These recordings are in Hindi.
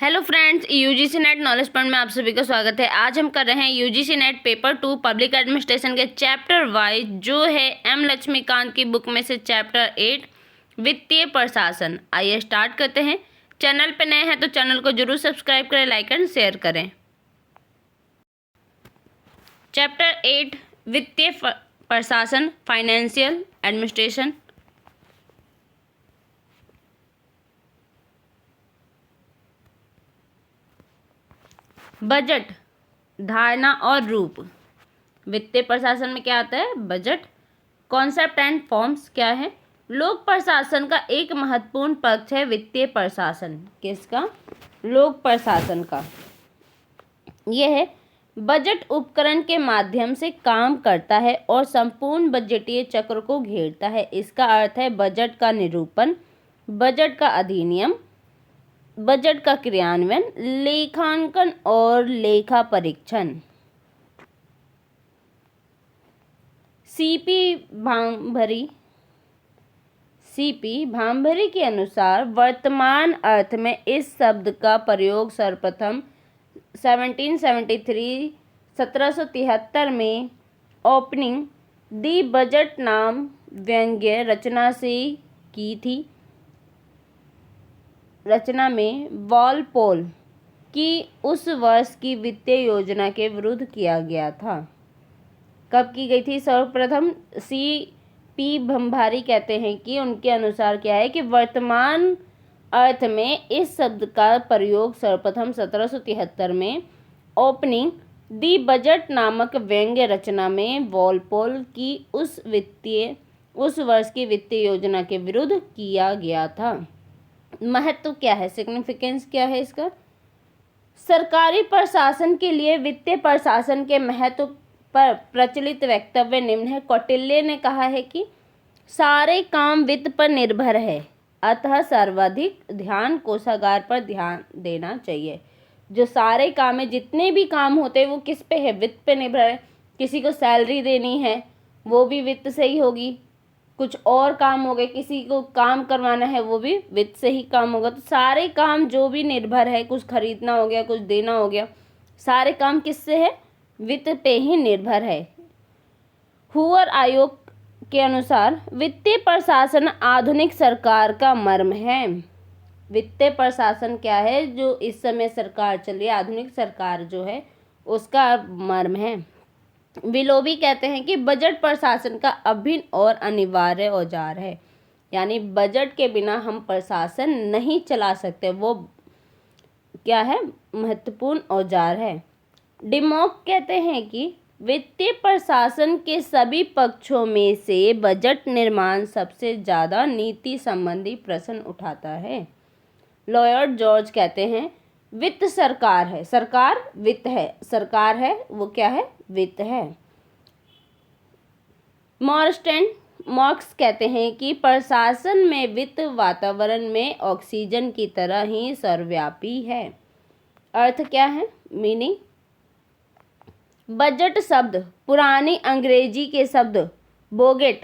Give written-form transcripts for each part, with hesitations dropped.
Hello friends, UGC net knowledge point में आप सभी का स्वागत है। आज हम कर रहे हैं UGC net paper 2 public administration के चैप्टर वाइज, जो है एम लक्ष्मीकांत की बुक में से चैप्टर 8 वित्तीय प्रशासन। आइए स्टार्ट करते हैं। चैनल पे नए हैं तो चैनल को जरूर सब्सक्राइब करें, लाइक एंड शेयर करें। चैप्टर 8 वित्तीय प्रशासन, फाइनेंशियल एडमिनिस्ट्रेशन। बजट, धारणा और रूप। वित्तीय प्रशासन में क्या आता है? बजट। कॉन्सेप्ट एंड फॉर्म्स क्या है? लोक प्रशासन का एक महत्वपूर्ण पक्ष है वित्तीय प्रशासन। किसका? लोक प्रशासन का। यह है बजट उपकरण के माध्यम से काम करता है और संपूर्ण बजटीय चक्र को घेरता है। इसका अर्थ है बजट का निरूपण, बजट का अधिनियम, बजट का क्रियान्वयन, लेखांकन और लेखा परीक्षण। सीपी भांभरी के अनुसार वर्तमान अर्थ में इस शब्द का प्रयोग सर्वप्रथम 1773 में ओपनिंग दी बजट नाम व्यंग्य रचना में वॉलपोल की उस वर्ष की वित्तीय योजना के विरुद्ध किया गया था। कब की गई थी? सर्वप्रथम सीपी भांभरी कहते हैं कि उनके अनुसार क्या है कि वर्तमान अर्थ में इस शब्द का प्रयोग सर्वप्रथम 1773 में ओपनिंग दी बजट नामक व्यंग्य रचना में वॉलपोल की उस वर्ष की वित्तीय योजना के विरुद्ध किया गया था। महत्व क्या है? सिग्निफिकेंस क्या है इसका? सरकारी प्रशासन के लिए वित्तीय प्रशासन के महत्व पर प्रचलित वक्तव्य निम्न है। कौटिल्य ने कहा है कि सारे काम वित्त पर निर्भर है, अतः सर्वाधिक ध्यान कोषागार पर ध्यान देना चाहिए। जो सारे काम है, जितने भी काम होते हैं वो किस पे है? वित्त पे निर्भर है। किसी को सैलरी देनी है, वो भी वित्त से ही होगी। कुछ और काम हो गए, किसी को काम करवाना है, वो भी वित्त से ही काम होगा। तो सारे काम जो भी निर्भर है, कुछ खरीदना हो गया, कुछ देना हो गया, सारे काम किससे है? वित्त पे ही निर्भर है। हूअर आयोग के अनुसार वित्तीय प्रशासन आधुनिक सरकार का मर्म है। वित्तीय प्रशासन क्या है? जो इस समय सरकार चल रही है, आधुनिक सरकार जो है, उसका मर्म है। विलोबी कहते हैं कि बजट प्रशासन का अभिन्न और अनिवार्य औजार है, यानी बजट के बिना हम प्रशासन नहीं चला सकते। वो क्या है? महत्वपूर्ण औजार है। डिमॉक कहते हैं कि वित्तीय प्रशासन के सभी पक्षों में से बजट निर्माण सबसे ज़्यादा नीति संबंधी प्रश्न उठाता है। लॉयड जॉर्ज कहते हैं वित्त सरकार है, सरकार वित्त है, सरकार है वो क्या है? वित्त है। मार्क्स कहते हैं कि प्रशासन में वित्त वातावरण में ऑक्सीजन की तरह ही सर्वव्यापी है। अर्थ क्या है? मीनिंग। बजट शब्द पुरानी अंग्रेजी के शब्द बोगेट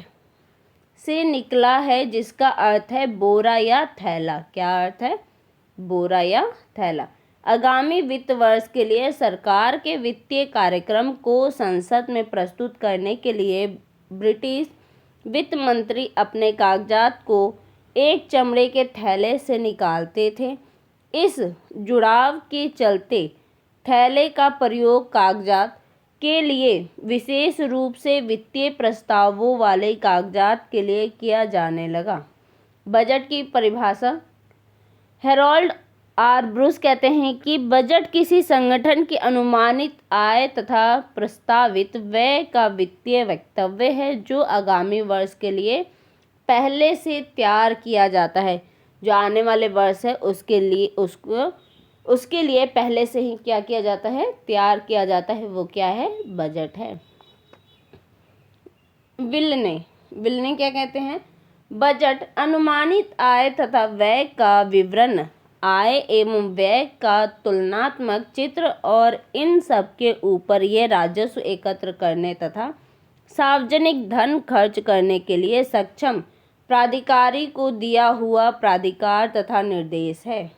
से निकला है, जिसका अर्थ है बोरा या थैला। क्या अर्थ है? बोरा या थैला। आगामी वित्त वर्ष के लिए सरकार के वित्तीय कार्यक्रम को संसद में प्रस्तुत करने के लिए ब्रिटिश वित्त मंत्री अपने कागजात को एक चमड़े के थैले से निकालते थे। इस जुड़ाव के चलते थैले का प्रयोग कागजात के लिए विशेष रूप से वित्तीय प्रस्तावों वाले कागजात के लिए किया जाने लगा। बजट की परिभाषा। हेरोल्ड आर ब्रूस कहते हैं कि बजट किसी संगठन की अनुमानित आय तथा प्रस्तावित व्यय का वित्तीय वक्तव्य है, जो आगामी वर्ष के लिए पहले से तैयार किया जाता है। जो आने वाले वर्ष है उसके लिए पहले से ही क्या किया जाता है? तैयार किया जाता है। वो क्या है? बजट है। विल्ने क्या कहते हैं? बजट अनुमानित आय तथा व्यय का विवरण, आय एवं व्यय का तुलनात्मक चित्र और इन सब के ऊपर यह राजस्व एकत्र करने तथा सार्वजनिक धन खर्च करने के लिए सक्षम प्राधिकारी को दिया हुआ प्राधिकार तथा निर्देश है।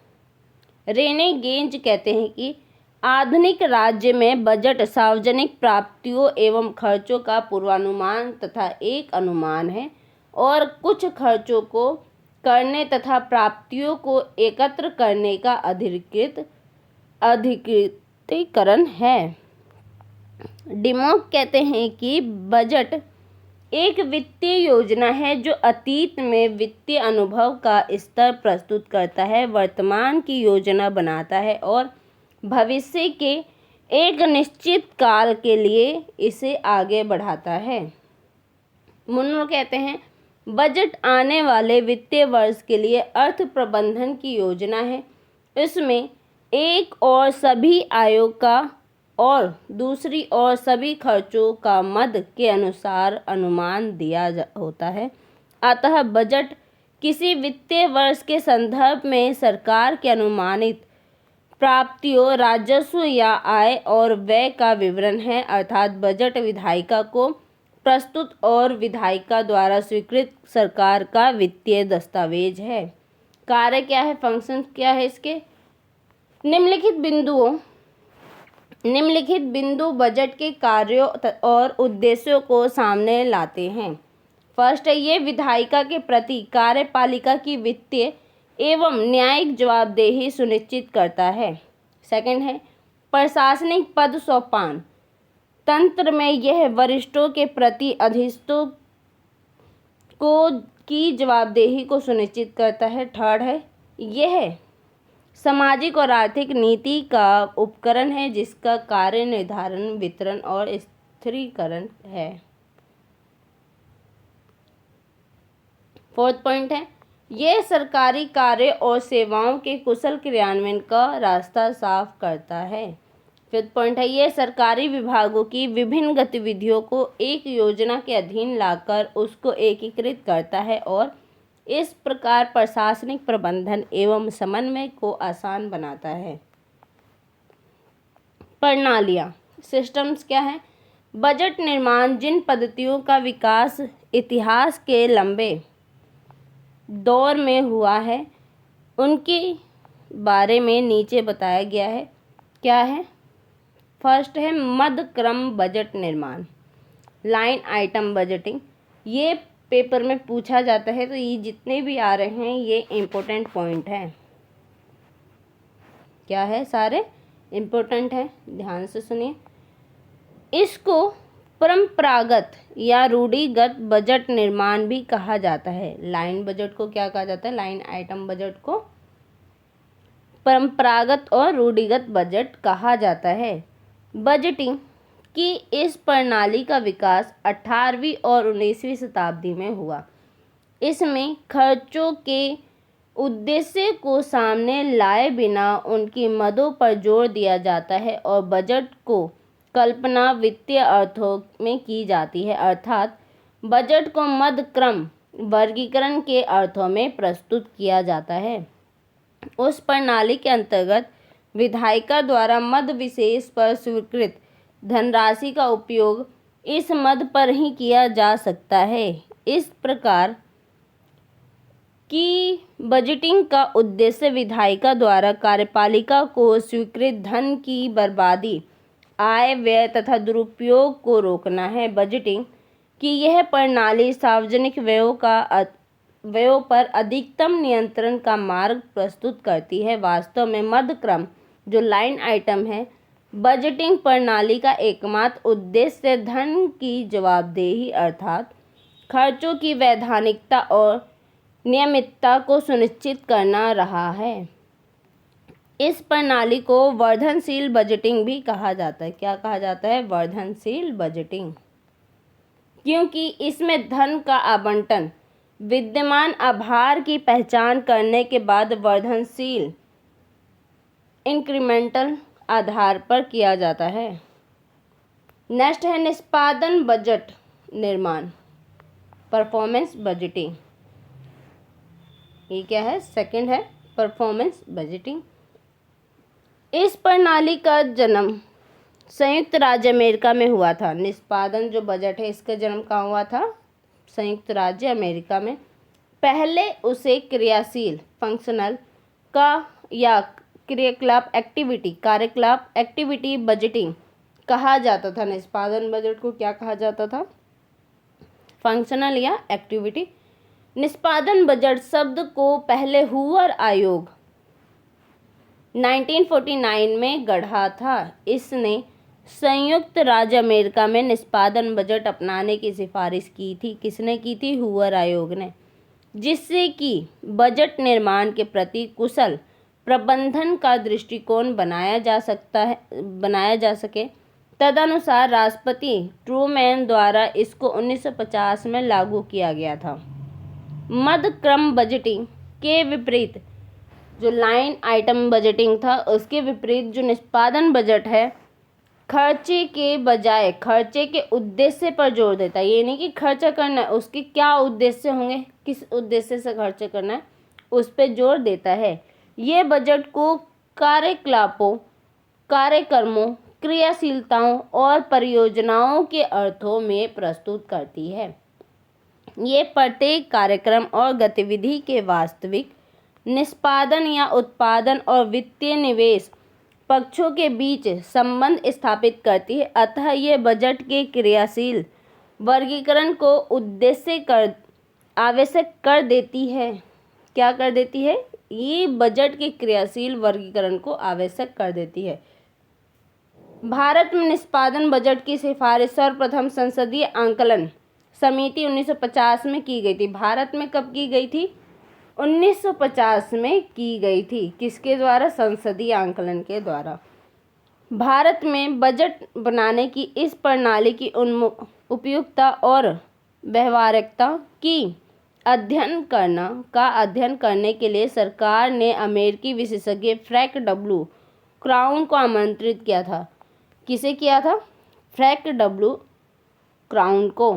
रेने गेंज कहते हैं कि आधुनिक राज्य में बजट सार्वजनिक प्राप्तियों एवं खर्चों का पूर्वानुमान तथा एक अनुमान है और कुछ खर्चों को करने तथा प्राप्तियों को एकत्र करने का अधिकृतीकरण है। डिमॉक कहते हैं कि बजट एक वित्तीय योजना है जो अतीत में वित्तीय अनुभव का स्तर प्रस्तुत करता है, वर्तमान की योजना बनाता है और भविष्य के एक निश्चित काल के लिए इसे आगे बढ़ाता है। मुनरो कहते हैं बजट आने वाले वित्तीय वर्ष के लिए अर्थ प्रबंधन की योजना है। इसमें एक और सभी आयों का और दूसरी ओर सभी खर्चों का मद के अनुसार अनुमान दिया होता है। अतः बजट किसी वित्तीय वर्ष के संदर्भ में सरकार के अनुमानित प्राप्तियों, राजस्व या आय और व्यय का विवरण है। अर्थात बजट विधायिका को प्रस्तुत और विधायिका द्वारा स्वीकृत सरकार का वित्तीय दस्तावेज है। कार्य क्या है, फंक्शन क्या है इसके? निम्नलिखित बिंदु बजट के कार्यों और उद्देश्यों को सामने लाते हैं। फर्स्ट है, ये विधायिका के प्रति कार्यपालिका की वित्तीय एवं न्यायिक जवाबदेही सुनिश्चित करता है। सेकंड है, प्रशासनिक पद सोपान तंत्र में यह वरिष्ठों के प्रति अधीनस्थों की जवाबदेही को सुनिश्चित करता है। थर्ड है, यह सामाजिक और आर्थिक नीति का उपकरण है जिसका कार्य निर्धारण, वितरण और स्थिरीकरण है। फोर्थ पॉइंट है, यह सरकारी कार्य और सेवाओं के कुशल क्रियान्वयन का रास्ता साफ करता है। फिफ्थ पॉइंट है, यह सरकारी विभागों की विभिन्न गतिविधियों को एक योजना के अधीन लाकर उसको एकीकृत करता है और इस प्रकार प्रशासनिक प्रबंधन एवं समन्वय को आसान बनाता है। प्रणालियाँ, सिस्टम्स क्या है? बजट निर्माण जिन पद्धतियों का विकास इतिहास के लंबे दौर में हुआ है उनके बारे में नीचे बताया गया है। क्या है? फर्स्ट है मध्य क्रम बजट निर्माण, लाइन आइटम बजटिंग। ये पेपर में पूछा जाता है, तो ये जितने भी आ रहे हैं ये इम्पोर्टेंट पॉइंट है। क्या है? सारे इम्पोर्टेंट है, ध्यान से सुनिए। इसको परंपरागत या रूढ़िगत बजट निर्माण भी कहा जाता है। लाइन बजट को क्या कहा जाता है? लाइन आइटम बजट को परंपरागत और रूढ़िगत बजट कहा जाता है। बजटिंग की इस प्रणाली का विकास 18वीं और 19वीं शताब्दी में हुआ। इसमें खर्चों के उद्देश्य को सामने लाए बिना उनकी मदों पर जोर दिया जाता है और बजट को कल्पना वित्तीय अर्थों में की जाती है। अर्थात बजट को मध्य क्रम वर्गीकरण के अर्थों में प्रस्तुत किया जाता है। उस प्रणाली के अंतर्गत विधायिका द्वारा मद विशेष पर स्वीकृत धनराशि का उपयोग इस मद पर ही किया जा सकता है। इस प्रकार की बजटिंग का उद्देश्य विधायिका द्वारा कार्यपालिका को स्वीकृत धन की बर्बादी, आय व्यय तथा दुरुपयोग को रोकना है। बजटिंग की यह प्रणाली सार्वजनिक व्ययों पर अधिकतम नियंत्रण का मार्ग प्रस्तुत करती है। वास्तव में मध्य क्रम जो लाइन आइटम है, बजटिंग प्रणाली का एकमात्र उद्देश्य धन की जवाबदेही अर्थात खर्चों की वैधानिकता और नियमितता को सुनिश्चित करना रहा है। इस प्रणाली को वर्धनशील बजटिंग भी कहा जाता है। क्या कहा जाता है? वर्धनशील बजटिंग, क्योंकि इसमें धन का आवंटन विद्यमान आभार की पहचान करने के बाद वर्धनशील इंक्रीमेंटल आधार पर किया जाता है। नेक्स्ट है निष्पादन बजट निर्माण, परफॉर्मेंस बजटिंग। ये क्या है? सेकंड है परफॉर्मेंस बजटिंग। इस प्रणाली का जन्म संयुक्त राज्य अमेरिका में हुआ था। निष्पादन जो बजट है इसका जन्म कहाँ हुआ था? संयुक्त राज्य अमेरिका में। पहले उसे क्रियाशील फंक्शनल का या क्रियाकलाप एक्टिविटी, कार्यकलाप एक्टिविटी बजटिंग कहा जाता था। निष्पादन बजट को क्या कहा जाता था? फंक्शनल या एक्टिविटी। निष्पादन बजट शब्द को पहले हूवर आयोग 1949 में गढ़ा था। इसने संयुक्त राज्य अमेरिका में निष्पादन बजट अपनाने की सिफारिश की थी। किसने की थी? हूवर आयोग ने, जिससे कि बजट निर्माण के प्रति कुशल प्रबंधन का दृष्टिकोण बनाया जा सके। तदनुसार राष्ट्रपति ट्रूमैन द्वारा इसको 1950 में लागू किया गया था। मध्य क्रम बजटिंग के विपरीत, जो लाइन आइटम बजटिंग था, उसके विपरीत जो निष्पादन बजट है, खर्चे के बजाय खर्चे के उद्देश्य पर जोर देता है। ये नहीं कि खर्चा करना है, उसके क्या उद्देश्य होंगे, किस उद्देश्य से खर्च करना है, उस पर जोर देता है। ये बजट को कार्यकलापों, कार्यक्रमों, क्रियाशीलताओं और परियोजनाओं के अर्थों में प्रस्तुत करती है। ये प्रत्येक कार्यक्रम और गतिविधि के वास्तविक निष्पादन या उत्पादन और वित्तीय निवेश पक्षों के बीच संबंध स्थापित करती है। अतः ये बजट के क्रियाशील वर्गीकरण को आवश्यक कर देती है। क्या कर देती है? ये बजट के क्रियाशील वर्गीकरण को आवश्यक कर देती है। भारत में निष्पादन बजट की सिफारिश सर्वप्रथम संसदीय आंकलन समिति 1950 में की गई थी। भारत में कब की गई थी? 1950 में की गई थी। किसके द्वारा? संसदीय आंकलन के द्वारा। भारत में बजट बनाने की इस प्रणाली की उपयुक्तता और व्यवहारिकता की अध्ययन करने के लिए सरकार ने अमेरिकी विशेषज्ञ फ्रैंक डब्ल्यू क्राउन को आमंत्रित किया था। किसे किया था? फ्रैंक डब्ल्यू क्राउन को।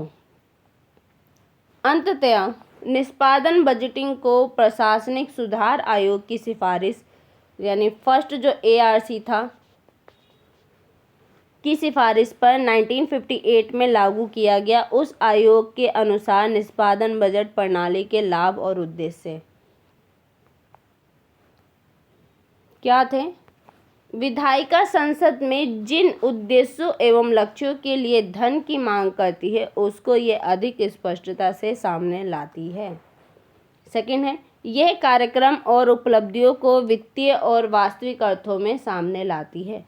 अंततः निष्पादन बजटिंग को प्रशासनिक सुधार आयोग की सिफारिश, यानी फर्स्ट जो ARC था, की सिफारिश पर 1958 में लागू किया गया। उस आयोग के अनुसार निष्पादन बजट प्रणाली के लाभ और उद्देश्य क्या थे? विधायिका संसद में जिन उद्देश्यों एवं लक्ष्यों के लिए धन की मांग करती है, उसको ये अधिक स्पष्टता से सामने लाती है। सेकंड है, यह कार्यक्रम और उपलब्धियों को वित्तीय और वास्तविक अर्थों में सामने लाती है।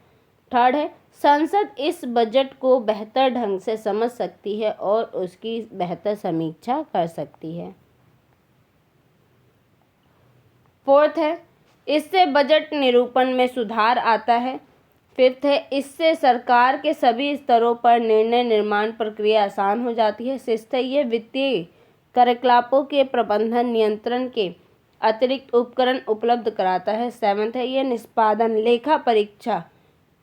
थर्ड है, संसद इस बजट को बेहतर ढंग से समझ सकती है और उसकी बेहतर समीक्षा कर सकती है। फोर्थ है, इससे बजट निरूपण में सुधार आता है। फिफ्थ है, इससे सरकार के सभी स्तरों पर निर्णय निर्माण प्रक्रिया आसान हो जाती है। सिक्स्थ है, यह वित्तीय कार्यकलापों के प्रबंधन नियंत्रण के अतिरिक्त उपकरण उपलब्ध कराता है। सेवंथ है, यह निष्पादन लेखा परीक्षा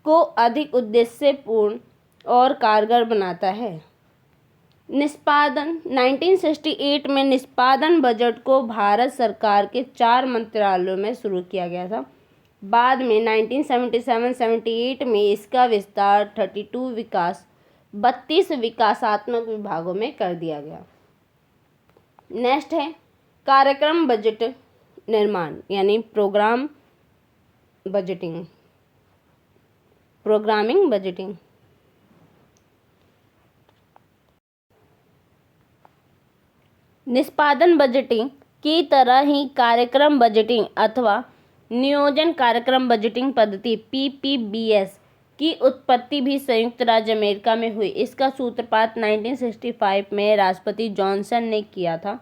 को अधिक उद्देश्यपूर्ण और कारगर बनाता है। निष्पादन 1968 में निष्पादन बजट को भारत सरकार के 4 मंत्रालयों में शुरू किया गया था। बाद में 1977-78 में इसका विस्तार 32 विकासात्मक विभागों में कर दिया गया। नेक्स्ट है कार्यक्रम बजट निर्माण, यानी प्रोग्रामिंग बजटिंग। निष्पादन बजटिंग की तरह ही कार्यक्रम बजटिंग अथवा नियोजन कार्यक्रम बजटिंग पद्धति PPBS की उत्पत्ति भी संयुक्त राज्य अमेरिका में हुई। इसका सूत्रपात 1965 में राष्ट्रपति जॉनसन ने किया था,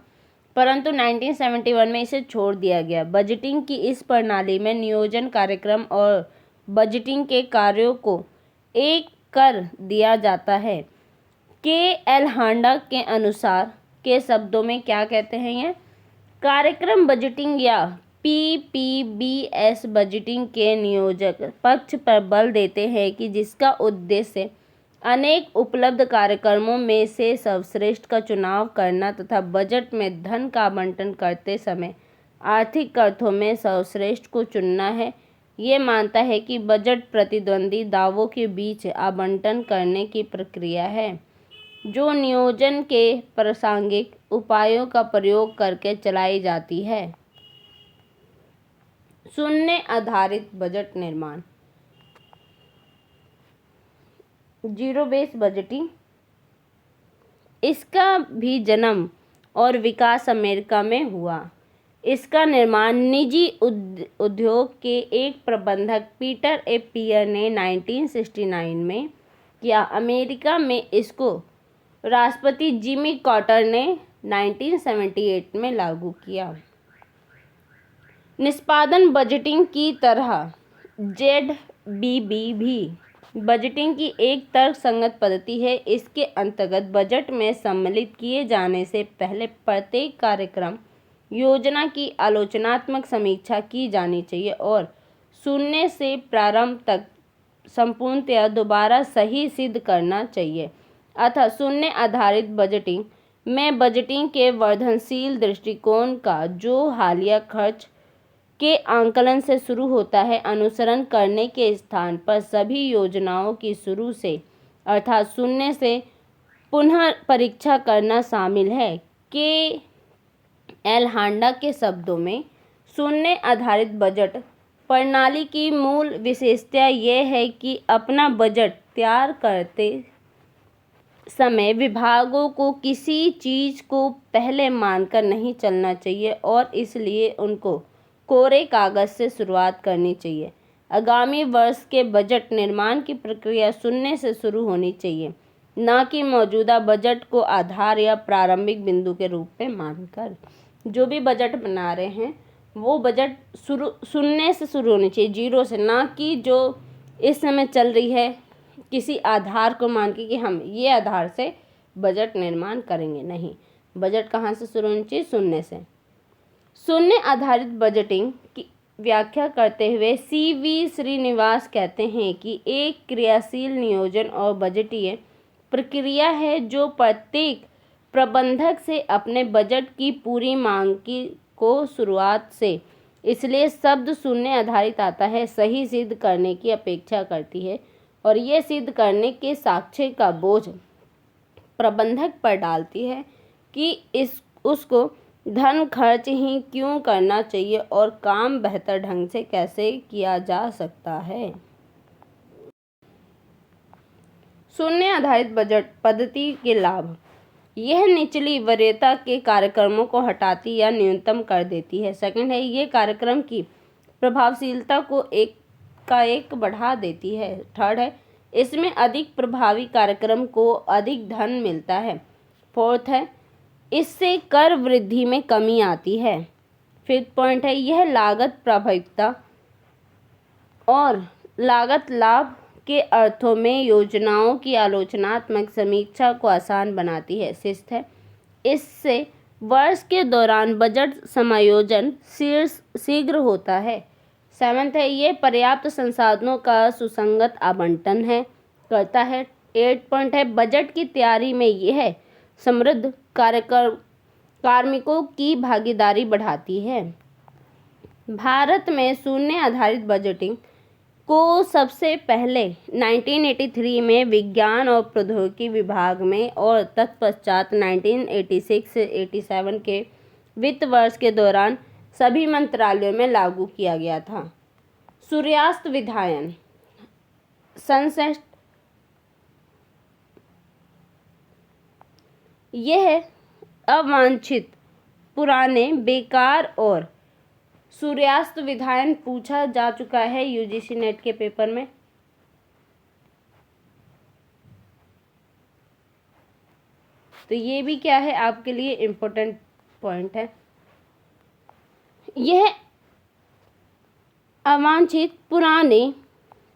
परंतु 1971 में इसे छोड़ दिया गया। बजटिंग की इस प्रणाली में नियोजन कार्यक्रम और बजटिंग के कार्यों को एक कर दिया जाता है। KL हांडा के अनुसार के शब्दों में क्या कहते हैं? ये कार्यक्रम बजटिंग या PPBS बजटिंग के नियोजक पक्ष पर बल देते हैं कि जिसका उद्देश्य अनेक उपलब्ध कार्यक्रमों में से सर्वश्रेष्ठ का चुनाव करना तथा बजट में धन का आवंटन करते समय आर्थिक अर्थों में सर्वश्रेष्ठ को चुनना है। ये मानता है कि बजट प्रतिद्वंदी दावों के बीच आवंटन करने की प्रक्रिया है, जो नियोजन के प्रासंगिक उपायों का प्रयोग करके चलाई जाती है। शून्य आधारित बजट निर्माण, जीरो बेस बजटिंग। इसका भी जन्म और विकास अमेरिका में हुआ। इसका निर्माण निजी उद्योग के एक प्रबंधक पीटर ए पियर ने 1969 में किया। अमेरिका में इसको राष्ट्रपति जिमी कार्टर ने 1978 में लागू किया। निष्पादन बजटिंग की तरह ZBB भी बजटिंग की एक तर्कसंगत पद्धति है। इसके अंतर्गत बजट में सम्मिलित किए जाने से पहले प्रत्येक कार्यक्रम योजना की आलोचनात्मक समीक्षा की जानी चाहिए और शून्य से प्रारंभ तक संपूर्णतया दोबारा सही सिद्ध करना चाहिए। अतः शून्य आधारित बजटिंग में बजटिंग के वर्धनशील दृष्टिकोण का, जो हालिया खर्च के आंकलन से शुरू होता है, अनुसरण करने के स्थान पर सभी योजनाओं की शुरू से अर्थात शून्य से पुनः परीक्षा करना शामिल है। के एल हांडा के शब्दों में, शून्य आधारित बजट प्रणाली की मूल विशेषता यह है कि अपना बजट तैयार करते समय विभागों को किसी चीज़ को पहले मानकर नहीं चलना चाहिए और इसलिए उनको कोरे कागज से शुरुआत करनी चाहिए। आगामी वर्ष के बजट निर्माण की प्रक्रिया शून्य से शुरू होनी चाहिए, न कि मौजूदा बजट को आधार या प्रारंभिक बिंदु के रूप में मानकर। जो भी बजट बना रहे हैं वो बजट शून्य से शुरू होनी चाहिए, जीरो से, ना कि जो इस समय चल रही है किसी आधार को मान के कि हम ये आधार से बजट निर्माण करेंगे। नहीं, बजट कहाँ से शुरू होनी चाहिए? शून्य से। शून्य आधारित बजटिंग की व्याख्या करते हुए CV श्रीनिवास कहते हैं कि एक क्रियाशील नियोजन और बजटीय प्रक्रिया है जो प्रत्येक प्रबंधक से अपने बजट की पूरी मांग को शुरुआत से, इसलिए शब्द शून्य आधारित आता है, सही सिद्ध करने की अपेक्षा करती है और ये सिद्ध करने के साक्ष्य का बोझ प्रबंधक पर डालती है कि उसको धन खर्च ही क्यों करना चाहिए और काम बेहतर ढंग से कैसे किया जा सकता है। शून्य आधारित बजट पद्धति के लाभ: यह निचली वरीयता के कार्यक्रमों को हटाती या न्यूनतम कर देती है। सेकंड है, ये कार्यक्रम की प्रभावशीलता को एक बढ़ा देती है। थर्ड है, इसमें अधिक प्रभावी कार्यक्रम को अधिक धन मिलता है। फोर्थ है, इससे कर वृद्धि में कमी आती है। फिफ्थ पॉइंट है, यह लागत प्रभाविता और लागत लाभ के अर्थों में योजनाओं की आलोचनात्मक समीक्षा को आसान बनाती है। सिक्स्थ है, इससे वर्ष के दौरान बजट समायोजन शीघ्र होता है। सेवंथ है, ये पर्याप्त संसाधनों का सुसंगत आवंटन करता है। 8 पॉइंट है, बजट की तैयारी में यह समृद्ध कार्मिकों की भागीदारी बढ़ाती है। भारत में शून्य आधारित बजटिंग को सबसे पहले 1983 में विज्ञान और प्रौद्योगिकी विभाग में और तत्पश्चात 1986 से 87 के वित्त वर्ष के दौरान सभी मंत्रालयों में लागू किया गया था। सूर्यास्त विधायन, सनसेट, यह अवांछित, पुराने, बेकार और सूर्यास्त विधायन पूछा जा चुका है UGC नेट के पेपर में। तो ये भी क्या है, आपके लिए इम्पोर्टेंट पॉइंट है। यह अवांछित, पुराने,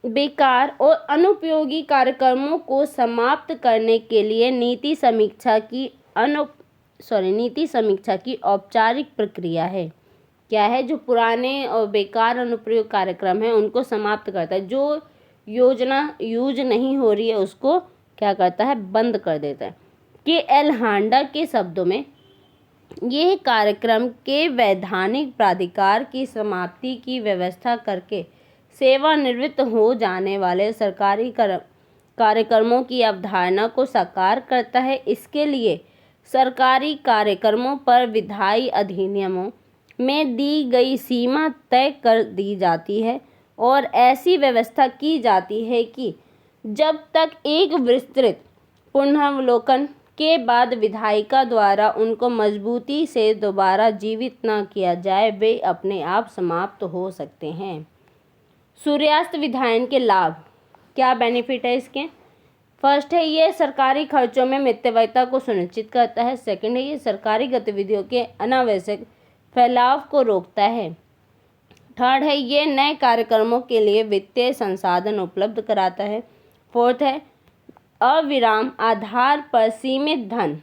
बेकार और अनुपयोगी कार्यक्रमों को समाप्त करने के लिए नीति समीक्षा की औपचारिक प्रक्रिया है। क्या है? जो पुराने और बेकार अनुप्रयोग कार्यक्रम है उनको समाप्त करता है। जो योजना यूज नहीं हो रही है उसको क्या करता है? बंद कर देता है। KL हांडा के शब्दों में, यह कार्यक्रम के वैधानिक प्राधिकार की समाप्ति की व्यवस्था करके सेवानिवृत्त हो जाने वाले सरकारी कार्यक्रमों की अवधारणा को साकार करता है। इसके लिए सरकारी कार्यक्रमों पर विधायी अधिनियमों में दी गई सीमा तय कर दी जाती है और ऐसी व्यवस्था की जाती है कि जब तक एक विस्तृत पुनरावलोकन के बाद विधायिका द्वारा उनको मजबूती से दोबारा जीवित न किया जाए वे अपने आप समाप्त हो सकते हैं। सूर्यास्त विधायन के लाभ, क्या बेनिफिट है इसके? फर्स्ट है ये सरकारी खर्चों में मितव्ययता को सुनिश्चित करता है। सेकंड है ये सरकारी गतिविधियों के अनावश्यक फैलाव को रोकता है। थर्ड है ये नए कार्यक्रमों के लिए वित्तीय संसाधन उपलब्ध कराता है। फोर्थ है अविराम आधार पर सीमित धन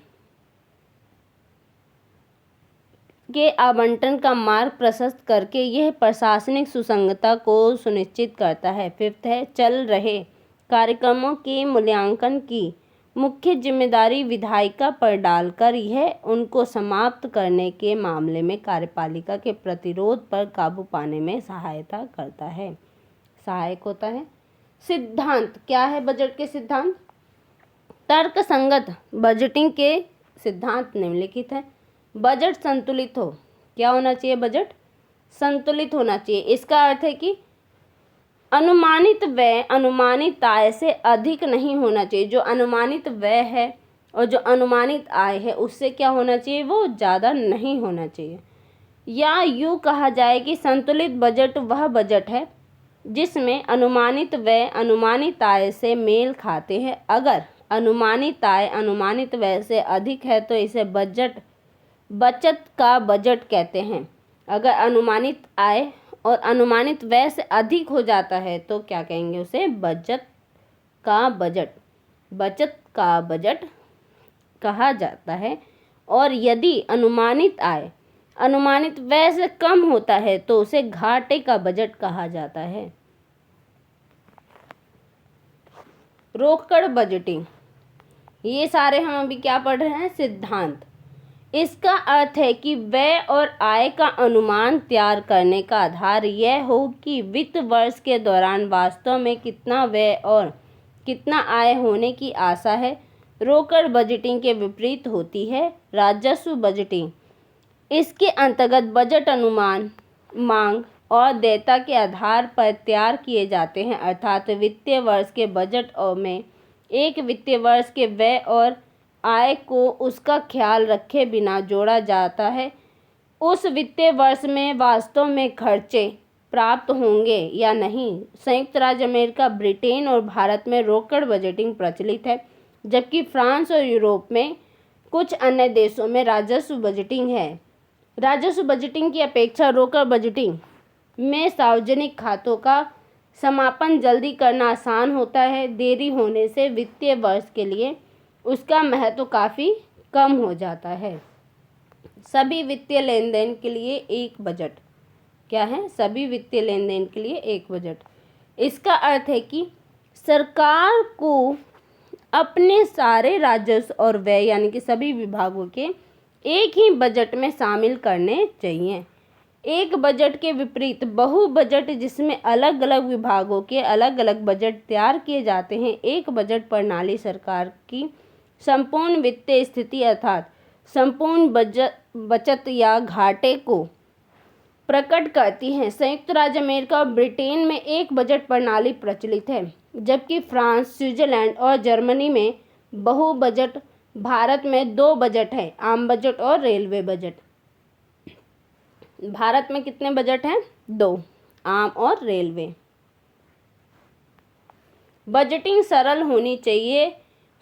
के आवंटन का मार्ग प्रशस्त करके यह प्रशासनिक सुसंगतता को सुनिश्चित करता है। फिफ्थ है चल रहे कार्यक्रमों के मूल्यांकन की मुख्य जिम्मेदारी विधायिका पर डालकर यह उनको समाप्त करने के मामले में कार्यपालिका के प्रतिरोध पर काबू पाने में सहायता करता है, सहायक होता है। सिद्धांत, क्या है बजट के सिद्धांत? तर्कसंगत बजटिंग के सिद्धांत निम्नलिखित है। बजट संतुलित हो, क्या होना चाहिए? बजट संतुलित होना चाहिए। इसका अर्थ है कि अनुमानित व्यय अनुमानित आय से अधिक नहीं होना चाहिए। जो अनुमानित व्यय है और जो अनुमानित आय है उससे क्या होना चाहिए? वो ज़्यादा नहीं होना चाहिए। या यूँ कहा जाए कि संतुलित बजट वह बजट है जिसमें अनुमानित व्यय अनुमानित आय से मेल खाते हैं। अगर अनुमानित आय अनुमानित व्यय से अधिक है तो इसे बचत का बजट कहते हैं। अगर अनुमानित आय और अनुमानित व्यय से अधिक हो जाता है तो क्या कहेंगे? उसे बचत का बजट कहा जाता है। और यदि अनुमानित आय अनुमानित व्यय से कम होता है तो उसे घाटे का बजट कहा जाता है। रोकड़ बजटिंग, ये सारे हम अभी क्या पढ़ रहे हैं? सिद्धांत। इसका अर्थ है कि व्यय और आय का अनुमान तैयार करने का आधार यह हो कि वित्त वर्ष के दौरान वास्तव में कितना व्यय और कितना आय होने की आशा है। रोकड़ बजटिंग के विपरीत होती है राजस्व बजटिंग। इसके अंतर्गत बजट अनुमान मांग और देयता के आधार पर तैयार किए जाते हैं, अर्थात वित्तीय वर्ष के बजट में एक वित्तीय वर्ष के व्यय और आय को उसका ख्याल रखे बिना जोड़ा जाता है। उस वित्तीय वर्ष में वास्तव में खर्चे प्राप्त होंगे या नहीं। संयुक्त राज्य अमेरिका, ब्रिटेन और भारत में रोकड़ बजटिंग प्रचलित है, जबकि फ्रांस और यूरोप में कुछ अन्य देशों में राजस्व बजटिंग है। राजस्व बजटिंग की अपेक्षा रोकड़ बजटिंग में सार्वजनिक खातों का समापन जल्दी करना आसान होता है। देरी होने से वित्तीय वर्ष के लिए उसका महत्व काफ़ी कम हो जाता है। सभी वित्तीय लेन देन के लिए एक बजट, क्या है? सभी वित्तीय लेन देन के लिए एक बजट। इसका अर्थ है कि सरकार को अपने सारे राजस्व और व्यय यानी कि सभी विभागों के एक ही बजट में शामिल करने चाहिए। एक बजट के विपरीत बहु बजट, जिसमें अलग अलग विभागों के अलग अलग बजट तैयार किए जाते हैं। एक बजट प्रणाली सरकार की संपूर्ण वित्तीय स्थिति अर्थात संपूर्ण बचत या घाटे को प्रकट करती है। संयुक्त राज्य अमेरिका और ब्रिटेन में एक बजट प्रणाली प्रचलित है, जबकि फ्रांस, स्विट्जरलैंड और जर्मनी में बहु बजट। भारत में दो बजट है, आम बजट और रेलवे बजट। भारत में कितने बजट हैं? दो, आम और रेलवे। बजटिंग सरल होनी चाहिए,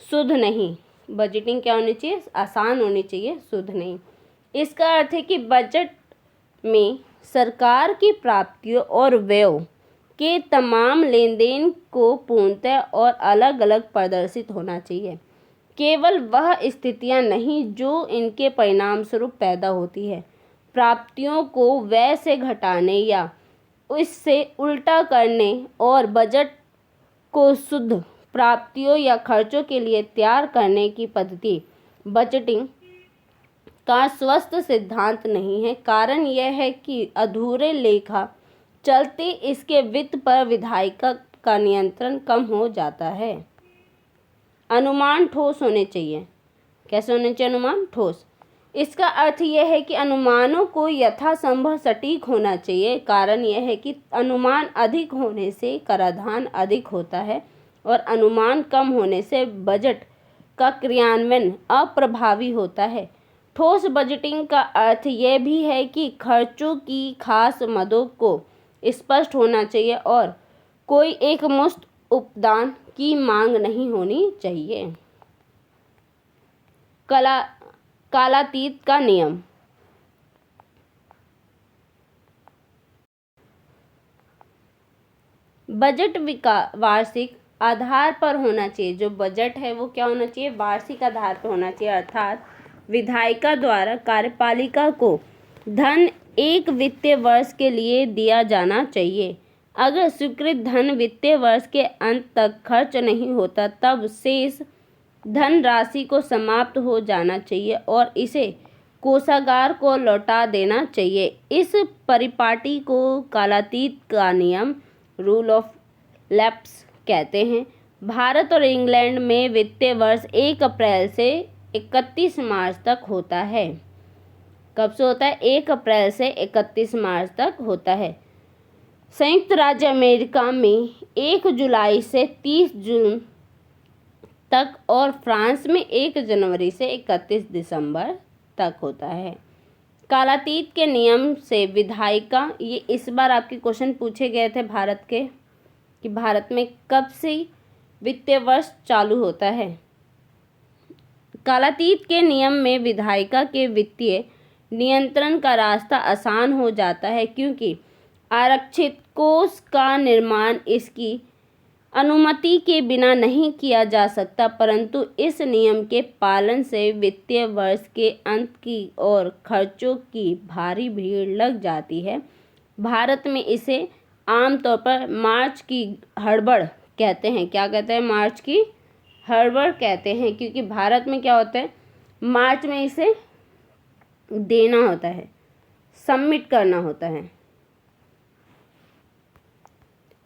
शुद्ध नहीं। बजटिंग क्या होनी चाहिए? आसान होनी चाहिए, शुद्ध नहीं। इसका अर्थ है कि बजट में सरकार की प्राप्तियों और व्ययों के तमाम लेन देन को पूर्णतः और अलग अलग प्रदर्शित होना चाहिए। केवल वह स्थितियां नहीं जो इनके परिणाम स्वरूप पैदा होती है। प्राप्तियों को व्यय से घटाने या इससे उल्टा करने और बजट को शुद्ध प्राप्तियों या खर्चों के लिए तैयार करने की पद्धति बजटिंग का स्वस्थ सिद्धांत नहीं है। कारण यह है कि अधूरे लेखा चलते इसके वित्त पर विधायिका का नियंत्रण कम हो जाता है। अनुमान ठोस होने चाहिए। कैसे होने चाहिए अनुमान? ठोस। इसका अर्थ यह है कि अनुमानों को यथासंभव सटीक होना चाहिए। कारण यह है कि अनुमान अधिक होने से कराधान अधिक होता है और अनुमान कम होने से बजट का क्रियान्वयन अप्रभावी होता है। ठोस बजटिंग का अर्थ यह भी है कि खर्चों की खास मदों को स्पष्ट होना चाहिए और कोई एकमुश्त उपदान की मांग नहीं होनी चाहिए। कालातीत का नियम। बजट वार्षिक आधार पर होना चाहिए। जो बजट है वो क्या होना चाहिए? वार्षिक आधार पर होना चाहिए, अर्थात विधायिका द्वारा कार्यपालिका को धन एक वित्तीय वर्ष के लिए दिया जाना चाहिए। अगर स्वीकृत धन वित्तीय वर्ष के अंत तक खर्च नहीं होता तब शेष धन राशि को समाप्त हो जाना चाहिए और इसे कोषागार को लौटा देना चाहिए। इस परिपाटी को कालातीत का नियम, रूल ऑफ लैप्स कहते हैं। भारत और इंग्लैंड में वित्तीय वर्ष 1 अप्रैल से 31 मार्च तक होता है। कब से होता है? 1 अप्रैल से 31 मार्च तक होता है। संयुक्त राज्य अमेरिका में 1 जुलाई से 30 जून तक और फ्रांस में 1 जनवरी से 31 दिसंबर तक होता है। कालातीत के नियम से विधायिका, ये इस बार आपके क्वेश्चन पूछे गए थे भारत के, कि भारत में कब से वित्तीय वर्ष चालू होता है। कालातीत के नियम में विधायिका के वित्तीय नियंत्रण का रास्ता आसान हो जाता है क्योंकि आरक्षित कोष का निर्माण इसकी अनुमति के बिना नहीं किया जा सकता, परंतु इस नियम के पालन से वित्तीय वर्ष के अंत की ओर खर्चों की भारी भीड़ लग जाती है। भारत में इसे आमतौर पर मार्च की हड़बड़ कहते हैं। क्या कहते हैं? मार्च की हड़बड़ कहते हैं, क्योंकि भारत में क्या होता है, मार्च में इसे देना होता है, सबमिट करना होता है।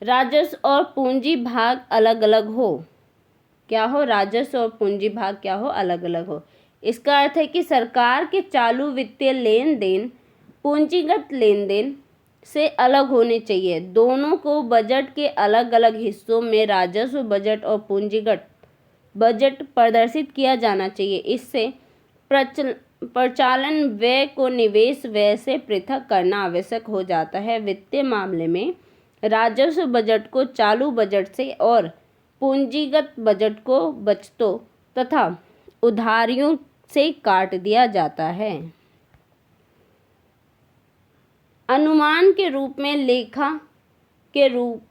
राजस्व और पूंजी भाग अलग अलग हो। क्या हो? राजस्व और पूंजी भाग क्या हो? अलग अलग हो। इसका अर्थ है कि सरकार के चालू वित्तीय लेन देन पूंजीगत लेन देन से अलग होने चाहिए। दोनों को बजट के अलग अलग हिस्सों में राजस्व बजट और पूंजीगत बजट प्रदर्शित किया जाना चाहिए। इससे प्रचालन व्यय को निवेश व्यय से पृथक करना आवश्यक हो जाता है। वित्तीय मामले में राजस्व बजट को चालू बजट से और पूंजीगत बजट को बचतों तथा उधारियों से काट दिया जाता है। अनुमान के रूप में लेखा के रूप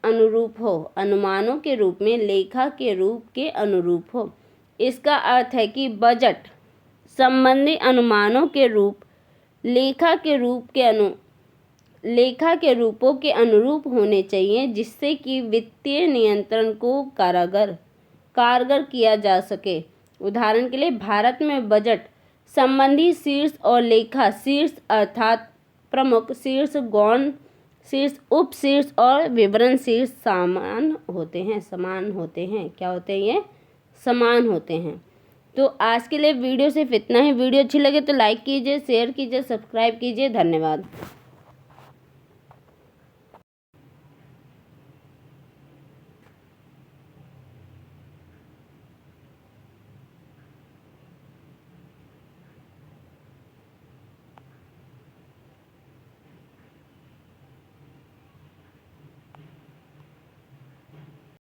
अनुरूप हो। अनुमानों के रूप में लेखा के रूप के अनुरूप हो। इसका अर्थ है कि बजट संबंधी अनुमानों के रूप लेखा के रूपों के अनुरूप होने चाहिए, जिससे कि वित्तीय नियंत्रण को कारगर किया जा सके। उदाहरण के लिए भारत में बजट संबंधी शीर्ष और लेखा शीर्ष अर्थात प्रमुख शीर्ष, गौण शीर्ष, उप शीर्ष और विवरण शीर्ष समान होते हैं। क्या होते हैं? ये समान होते हैं। तो आज के लिए वीडियो सिर्फ इतना ही। वीडियो अच्छी लगे तो लाइक कीजिए, शेयर कीजिए, सब्सक्राइब कीजिए। धन्यवाद।